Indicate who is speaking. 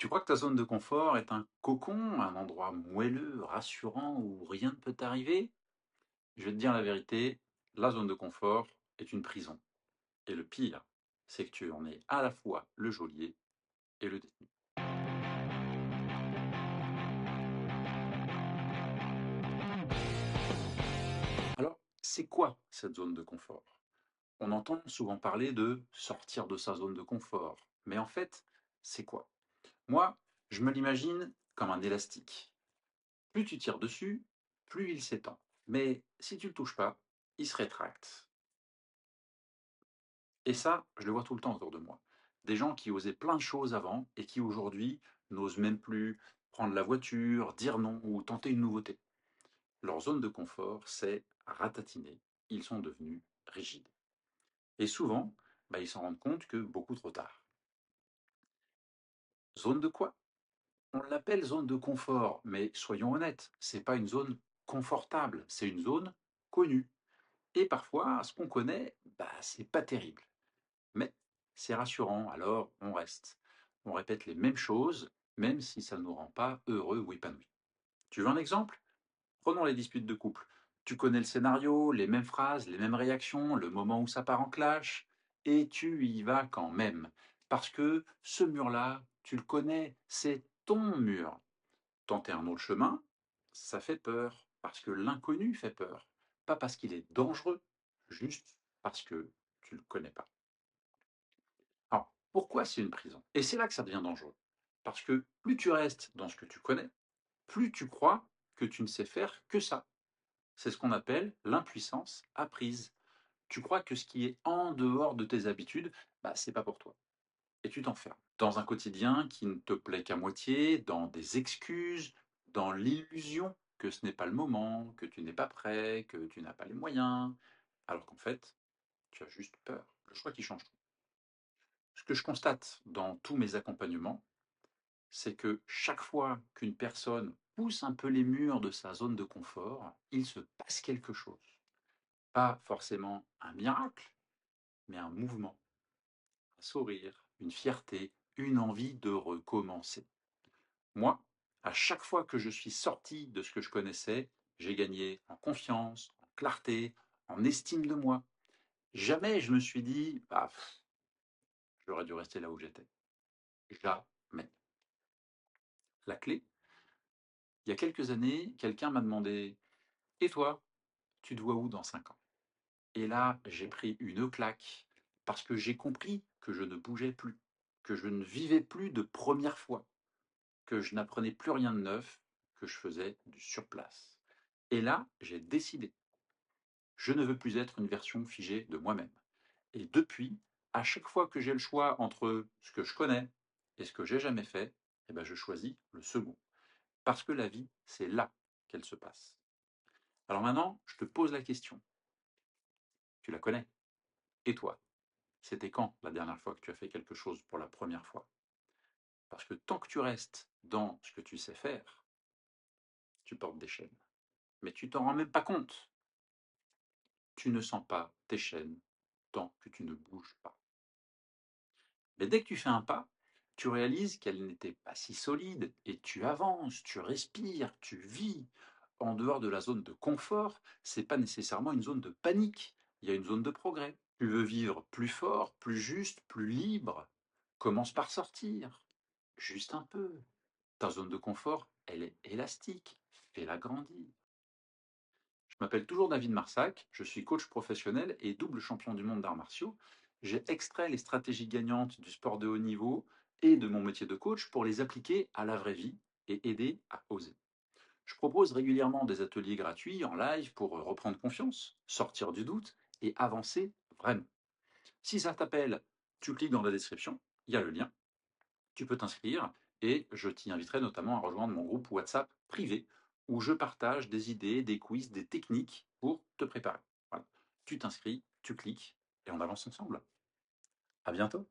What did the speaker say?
Speaker 1: Tu crois que ta zone de confort est un cocon, un endroit moelleux, rassurant où rien ne peut t'arriver? Je vais te dire la vérité, la zone de confort est une prison. Et le pire, c'est que tu en es à la fois le geôlier et le détenu. Alors, c'est quoi cette zone de confort? On entend souvent parler de sortir de sa zone de confort. Mais en fait, c'est quoi? Moi, je me l'imagine comme un élastique. Plus tu tires dessus, plus il s'étend. Mais si tu le touches pas, il se rétracte. Et ça, je le vois tout le temps autour de moi. Des gens qui osaient plein de choses avant et qui aujourd'hui n'osent même plus prendre la voiture, dire non ou tenter une nouveauté. Leur zone de confort s'est ratatiner. Ils sont devenus rigides. Et souvent, ils s'en rendent compte que beaucoup trop tard. Zone de quoi? On l'appelle zone de confort, mais soyons honnêtes, c'est pas une zone confortable, c'est une zone connue. Et parfois, ce qu'on connaît, c'est pas terrible. Mais c'est rassurant, alors on reste. On répète les mêmes choses, même si ça ne nous rend pas heureux ou épanouis. Tu veux un exemple? Prenons les disputes de couple. Tu connais le scénario, les mêmes phrases, les mêmes réactions, le moment où ça part en clash, et tu y vas quand même. Parce que ce mur-là, tu le connais, c'est ton mur. Tenter un autre chemin, ça fait peur, parce que l'inconnu fait peur. Pas parce qu'il est dangereux, juste parce que tu ne le connais pas. Alors, pourquoi c'est une prison? Et c'est là que ça devient dangereux. Parce que plus tu restes dans ce que tu connais, plus tu crois que tu ne sais faire que ça. C'est ce qu'on appelle l'impuissance apprise. Tu crois que ce qui est en dehors de tes habitudes, c'est pas pour toi. Et tu t'enfermes dans un quotidien qui ne te plaît qu'à moitié, dans des excuses, dans l'illusion que ce n'est pas le moment, que tu n'es pas prêt, que tu n'as pas les moyens, alors qu'en fait, tu as juste peur. Le choix qui change tout. Ce que je constate dans tous mes accompagnements, c'est que chaque fois qu'une personne pousse un peu les murs de sa zone de confort, il se passe quelque chose. Pas forcément un miracle, mais un mouvement, un sourire, une fierté, une envie de recommencer. Moi, à chaque fois que je suis sorti de ce que je connaissais, j'ai gagné en confiance, en clarté, en estime de moi. Jamais je me suis dit, j'aurais dû rester là où j'étais. Jamais. La clé, il y a quelques années, quelqu'un m'a demandé, et toi, tu te vois où dans 5 ans? Et là, j'ai pris une claque parce que j'ai compris que je ne bougeais plus, que je ne vivais plus de première fois, que je n'apprenais plus rien de neuf, que je faisais du surplace. Et là, j'ai décidé. Je ne veux plus être une version figée de moi-même. Et depuis, à chaque fois que j'ai le choix entre ce que je connais et ce que j'ai jamais fait, je choisis le second. Parce que la vie, c'est là qu'elle se passe. Alors maintenant, je te pose la question. Tu la connais? Et toi? C'était quand la dernière fois que tu as fait quelque chose pour la première fois? Parce que tant que tu restes dans ce que tu sais faire, tu portes des chaînes. Mais tu t'en rends même pas compte. Tu ne sens pas tes chaînes tant que tu ne bouges pas. Mais dès que tu fais un pas, tu réalises qu'elle n'était pas si solide et tu avances, tu respires, tu vis. En dehors de la zone de confort, c'est pas nécessairement une zone de panique. Il y a une zone de progrès. Tu veux vivre plus fort, plus juste, plus libre. Commence par sortir. Juste un peu. Ta zone de confort, elle est élastique. Fais-la grandir. Je m'appelle toujours David Marsac, je suis coach professionnel et double champion du monde d'arts martiaux. J'ai extrait les stratégies gagnantes du sport de haut niveau et de mon métier de coach pour les appliquer à la vraie vie et aider à oser. Je propose régulièrement des ateliers gratuits en live pour reprendre confiance, sortir du doute et avancer vraiment. Si ça t'appelle, tu cliques dans la description, il y a le lien, tu peux t'inscrire et je t'y inviterai notamment à rejoindre mon groupe WhatsApp privé où je partage des idées, des quiz, des techniques pour te préparer. Voilà. Tu t'inscris, tu cliques et on avance ensemble. À bientôt.